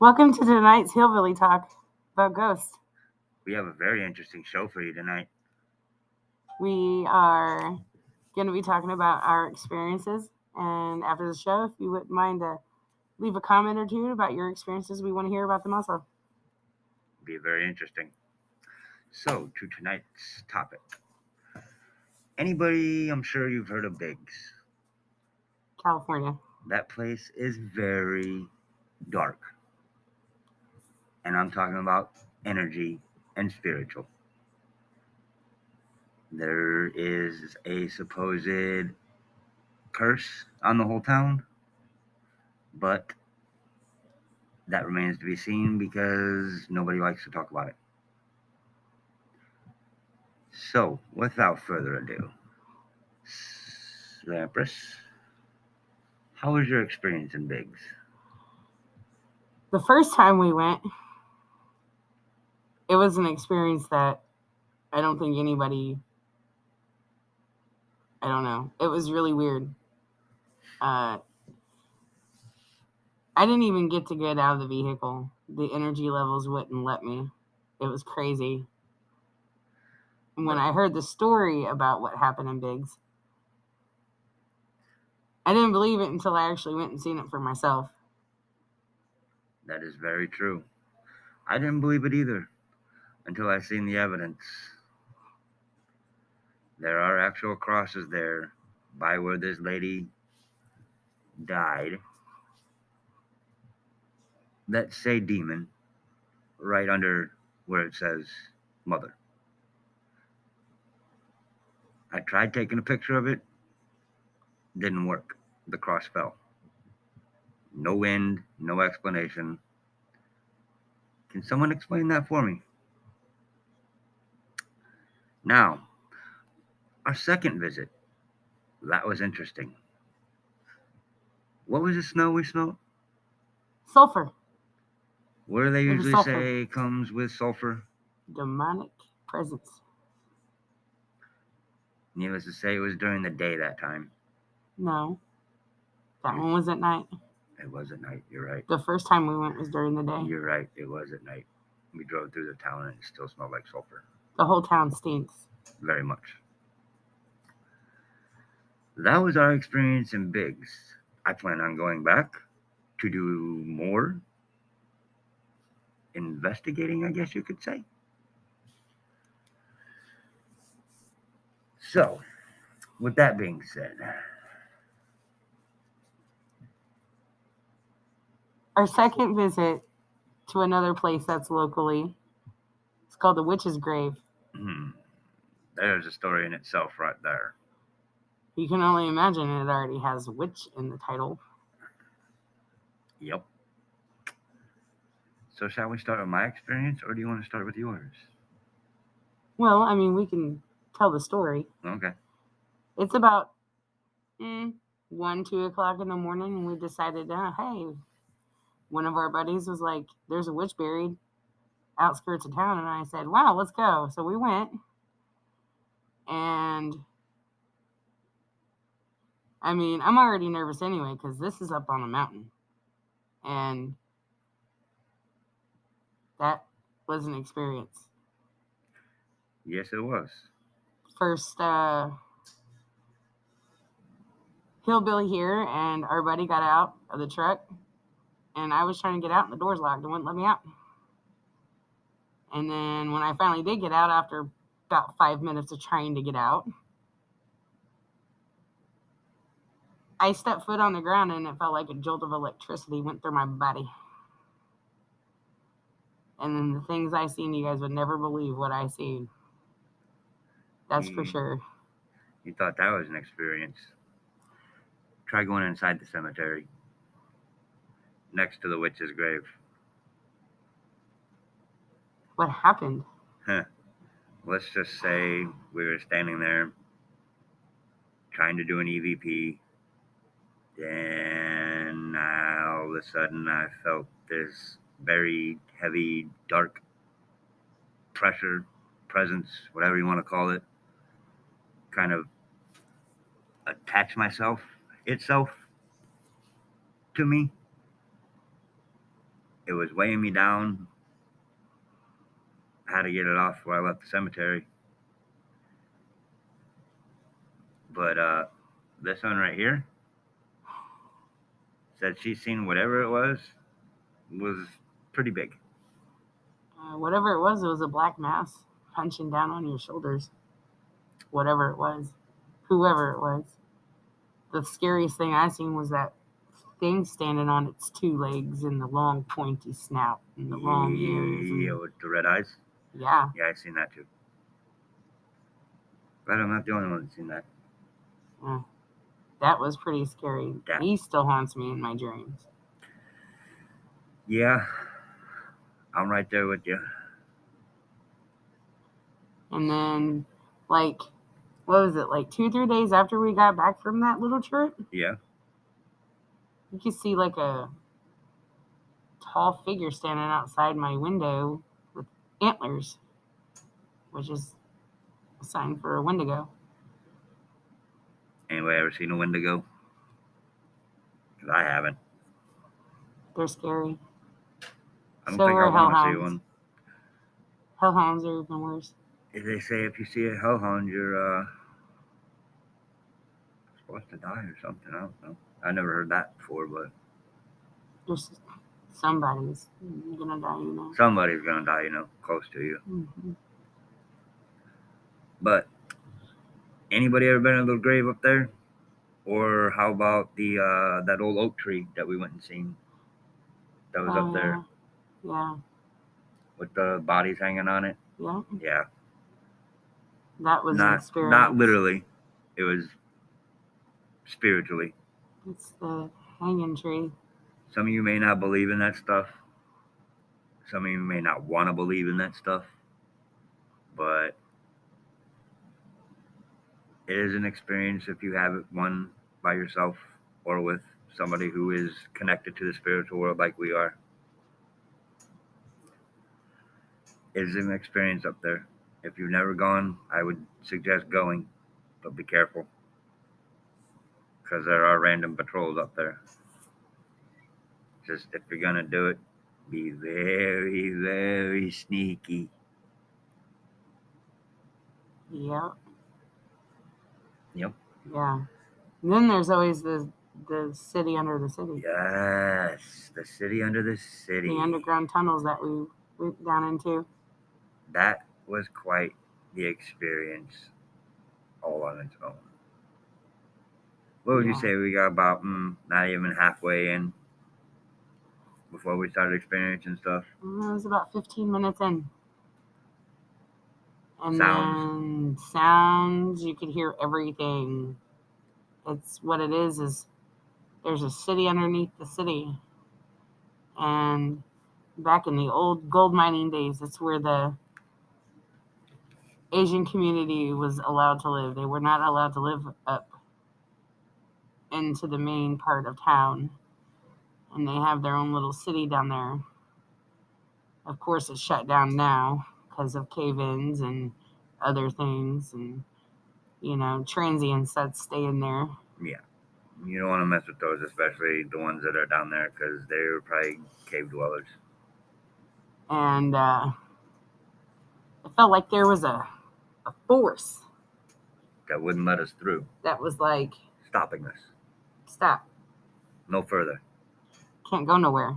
Welcome to tonight's Hillbilly Talk about ghosts. We have a very interesting show for you tonight. We are going to be talking about our experiences. And after the show, if you wouldn't mind to leave a comment or two about your experiences, we want to hear about them also. Be very interesting. So, to tonight's topic. Anybody, I'm sure you've heard of Biggs. California. That place is very dark. And I'm talking about energy and spiritual. There is a supposed curse on the whole town, but that remains to be seen because nobody likes to talk about it. So, without further ado, Lampress, how was your experience in Biggs? The first time we went, it was an experience that I don't think anybody, I don't know, it was really weird. I didn't even get to get out of the vehicle. The energy levels wouldn't let me. It was crazy. And when I heard the story about what happened in Biggs, I didn't believe it until I actually went and seen it for myself. That is very true. I didn't believe it either until I seen the evidence. There are actual crosses there by where this lady died that say demon right under where it says mother. I tried taking a picture of it, didn't work. The cross fell. No wind, no explanation. Can someone explain that for me? Now, our second visit, that was interesting. What was the smell we smelled? Sulfur. Where they It was usually sulfur. say comes with sulfur. Demonic presence. Needless to say, it was during the day that time. No. That one was at night. It was at night. You're right. The first time we went was during the day. You're right. It was at night. We drove through the town and it still smelled like sulfur. The whole town stinks. Very much. That was our experience in Biggs. I plan on going back to do more investigating, I guess you could say. So, with that being said, Our second visit to another place that's locally, it's called the Witch's Grave. There's a story in itself right there. You can only imagine it already has witch in the title. Yep. So, shall we start with my experience or do you want to start with yours? Well, I mean, we can tell the story. Okay. It's about 1, 2 o'clock in the morning, and we decided, hey, one of our buddies was like, there's a witch buried outskirts of town. And I said, wow, let's go. So we went. And I mean, I'm already nervous anyway because this is up on a mountain. And that was an experience. Yes, it was. First, hillbilly here, and our buddy got out of the truck. And I was trying to get out, and the door's locked and wouldn't let me out. And then when I finally did get out, after about 5 minutes of trying to get out, I stepped foot on the ground and it felt like a jolt of electricity went through my body. And then the things I seen, you guys would never believe what I seen. That's for sure. You thought that was an experience. Try going inside the cemetery next to the witch's grave. What happened? Let's just say we were standing there trying to do an EVP. Then all of a sudden I felt this very heavy, dark pressure, presence, whatever you want to call it, kind of attach itself to me. It was weighing me down. I had to get it off before I left the cemetery. But this one right here said she's seen whatever it was pretty big. Whatever it was a black mass punching down on your shoulders. Whatever it was, whoever it was. The scariest thing I seen was that thing standing on its two legs and the long pointy snout and the long ears. Yeah, with the red eyes. Yeah. Yeah, I've seen that too. But I'm not the only one that's seen that. Yeah. That was pretty scary. Yeah. He still haunts me in my dreams. Yeah, I'm right there with you. And then, like, what was it, like 2-3 days after we got back from that little trip? Yeah. You could see like a tall figure standing outside my window with antlers, which is a sign for a Wendigo. Anybody ever seen a Wendigo? Because I haven't. They're scary. I don't So think I are want to see hellhounds. one. Hellhounds are even worse. They say if you see a hellhound, you're supposed to die or something. I don't know. I never heard that before, but There's somebody's gonna die, somebody's gonna die, close to you. Mm-hmm. But anybody ever been in a little grave up there? Or how about the that old oak tree that we went and seen? That was up there Yeah. with the bodies hanging on it. Yeah. Yeah. That was an experience. Not literally. It was spiritually. It's the hanging tree. Some of you may not believe in that stuff. Some of you may not want to believe in that stuff. But it is an experience if you have it, one, by yourself or with somebody who is connected to the spiritual world like we are. It is an experience up there. If you've never gone, I would suggest going, but be careful. Because there are random patrols up there. Just if you're going to do it, be very, very sneaky. Yep. Yep. Yeah. And then there's always the city under the city. Yes, the city under the city. The underground tunnels that we went down into. That was quite the experience all on its own. What would you say we got about not even halfway in before we started experiencing stuff? It was about 15 minutes in. And then sounds, you could hear everything. It's what it is there's a city underneath the city. And back in the old gold mining days, it's where the Asian community was allowed to live. They were not allowed to live up into the main part of town. And they have their own little city down there. Of course, it's shut down now because of cave-ins and other things. And, transients that stay in there. Yeah. You don't want to mess with those, especially the ones that are down there, because they're probably cave dwellers. And it felt like there was a force that wouldn't let us through. That was like stopping us. Stop. No further. Can't go nowhere.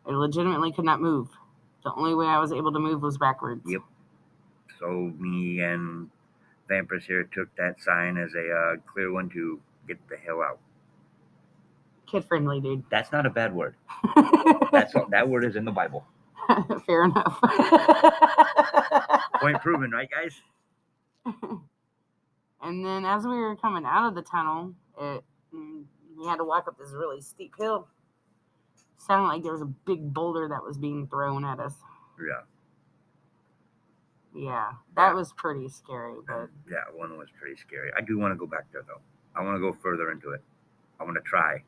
I legitimately could not move. The only way I was able to move was backwards. Yep. So me and Vampers here took that sign as a clear one to get the hell out. Kid friendly, dude. That's not a bad word. That word is in the Bible. Fair enough. Point proven, right, guys? And then as we were coming out of the tunnel, we had to walk up this really steep hill. Sounded like there was a big boulder that was being thrown at us. Yeah. Yeah, that was pretty scary. But that one was pretty scary. I do want to go back there, though. I want to go further into it. I want to try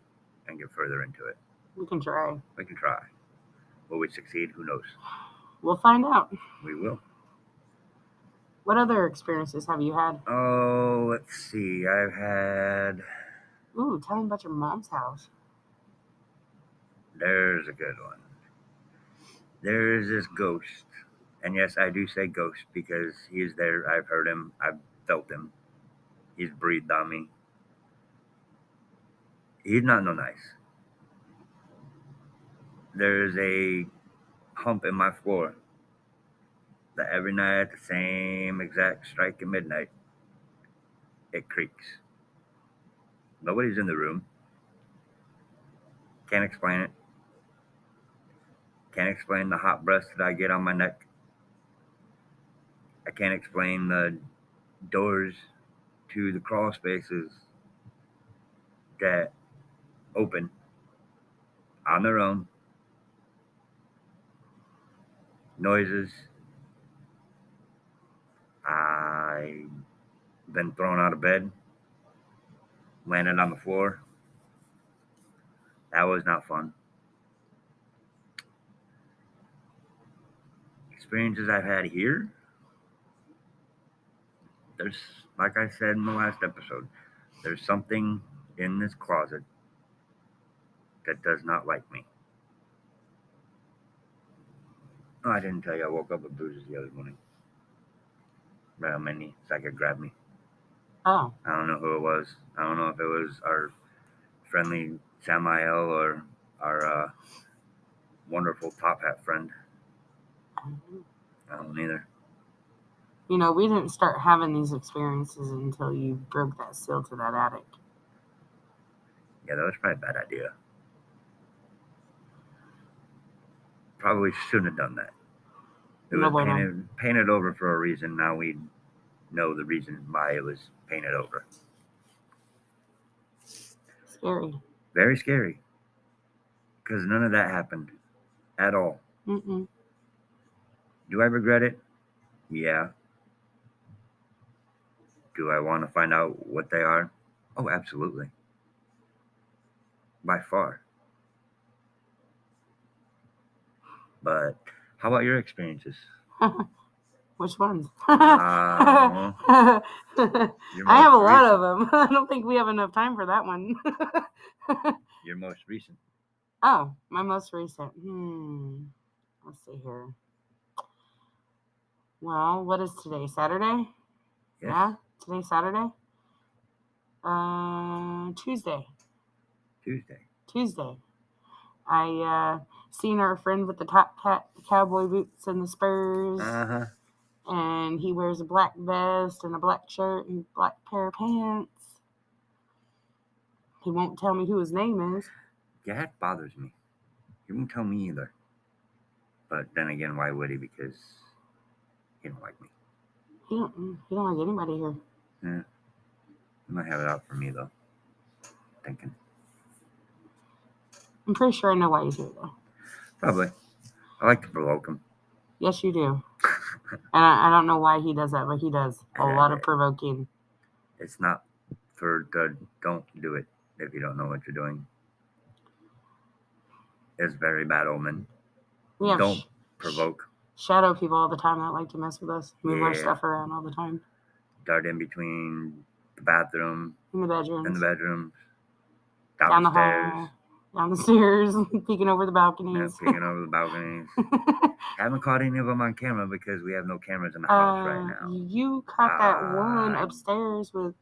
and get further into it. We can try. We can try. Will we succeed? Who knows? We'll find out. We will. What other experiences have you had? Oh, let's see. I've had... Ooh, tell me about your mom's house. There's a good one. There is this ghost. And yes, I do say ghost because he is there. I've heard him. I've felt him. He's breathed on me. He's not no nice. There's a hump in my floor that every night at the same exact strike at midnight, it creaks. Nobody's in the room. Can't explain it. Can't explain the hot breath that I get on my neck. I can't explain the doors to the crawl spaces that open on their own. Noises. I've been thrown out of bed, landed on the floor. That was not fun. Experiences I've had here, there's, like I said in the last episode, there's something in this closet that does not like me. Oh, I didn't tell you I woke up with bruises the other morning. Right on my knee. It's like it grabbed me. Oh, I don't know who it was. I don't know if it was our friendly Samael or our wonderful top hat friend. I don't either. you know, we didn't start having these experiences until you broke that seal to that attic. Yeah, that was probably a bad idea. Probably shouldn't have done that. It No was bueno. painted over for a reason. Now we know the reason why it was painted over. Scary. Very scary. Because none of that happened at all. Mm-mm. Do I regret it? Yeah. Do I want to find out what they are? Oh, absolutely. By far. But how about your experiences? Which ones? Your I have a most lot recent. of them. I don't think we have enough time for that one. Your most recent. Oh, my most recent. Let's see here. Well, what is today? Saturday? Yes. Yeah, today's Saturday. Tuesday. Tuesday. I seen our friend with the top hat, the cowboy boots, and the spurs, Uh-huh. and he wears a black vest and a black shirt and black pair of pants. He won't tell me who his name is. Yeah, that bothers me. He won't tell me either. But then again, why would he? Because he don't like me. He don't like anybody here. Yeah. He might have it out for me though. Thinking. I'm pretty sure I know why he's here though. Probably. I like to provoke him. Yes, you do. And I don't know why he does that, but he does a lot of provoking. It's not for the don't do it if you don't know what you're doing. It's very bad omen. We have Don't provoke. shadow people all the time that like to mess with us, move our Yeah. stuff around all the time. Dart in between the bathroom In the bedrooms. and the bedrooms. Down the Downstairs. hall. Down the stairs. Peeking over the Yeah, balconies. peeking over the balconies. Haven't caught any of them on camera because we have no cameras in the house right now. You caught that one upstairs with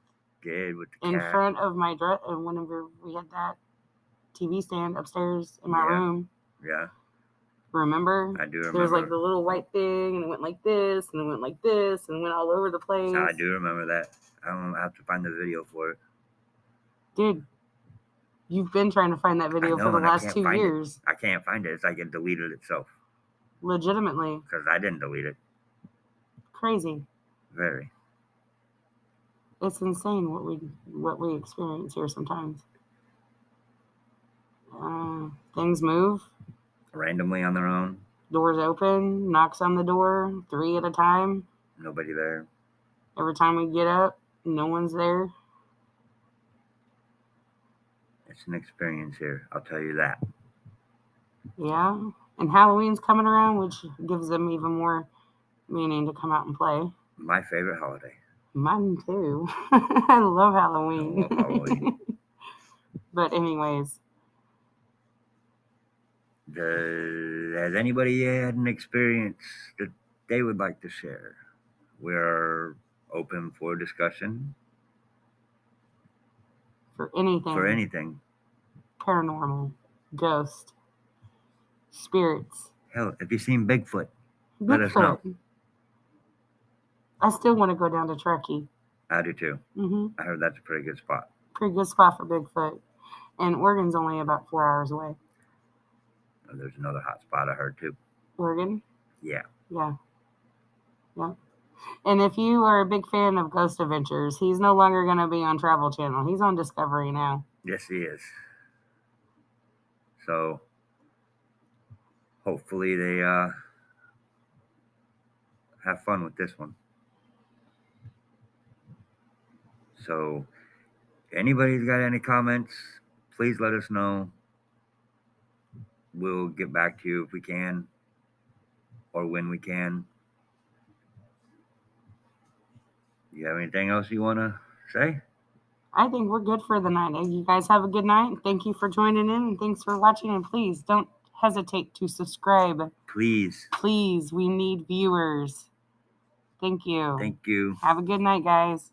Did with the in cat. front of my dress, and whenever we had that TV stand upstairs in my Yeah. room. Yeah, Remember? I do remember. There was like the little white thing, and it went like this, and it went like this, and it went all over the place. I do remember that. I don't have to find the video for it. Dude, you've been trying to find that video for the last 2 years. I can't find it. It's like it deleted itself. Legitimately. Because I didn't delete it. Crazy. Very. It's insane what we experience here sometimes. Things move. Randomly on their own. Doors open, knocks on the door, 3 at a time. Nobody there. Every time we get up, no one's there. It's an experience here, I'll tell you that. Yeah. And Halloween's coming around, which gives them even more meaning to come out and play. My favorite holiday. Mine too. I love Halloween. I love Halloween. But anyways, Has anybody had an experience that they would like to share? We're open for discussion For anything for anything. paranormal, ghost, spirits, Hell, if you've seen Bigfoot, let us know. Bigfoot. I still want to go down to Truckee. I do too. I heard that's a pretty good spot. Pretty good spot for Bigfoot. And Oregon's only about 4 hours away. There's another hot spot I heard too. Oregon? Yeah. Yeah. Yeah. And if you are a big fan of Ghost Adventures, he's no longer going to be on Travel Channel. He's on Discovery now. Yes, he is. So hopefully they have fun with this one. So anybody's got any comments, please let us know. We'll get back to you if we can or when we can. You have anything else you want to say? I think we're good for the night. You guys have a good night. Thank you for joining in and thanks for watching. And please don't hesitate to subscribe. Please. Please, we need viewers. Thank you. Thank you. Have a good night, guys.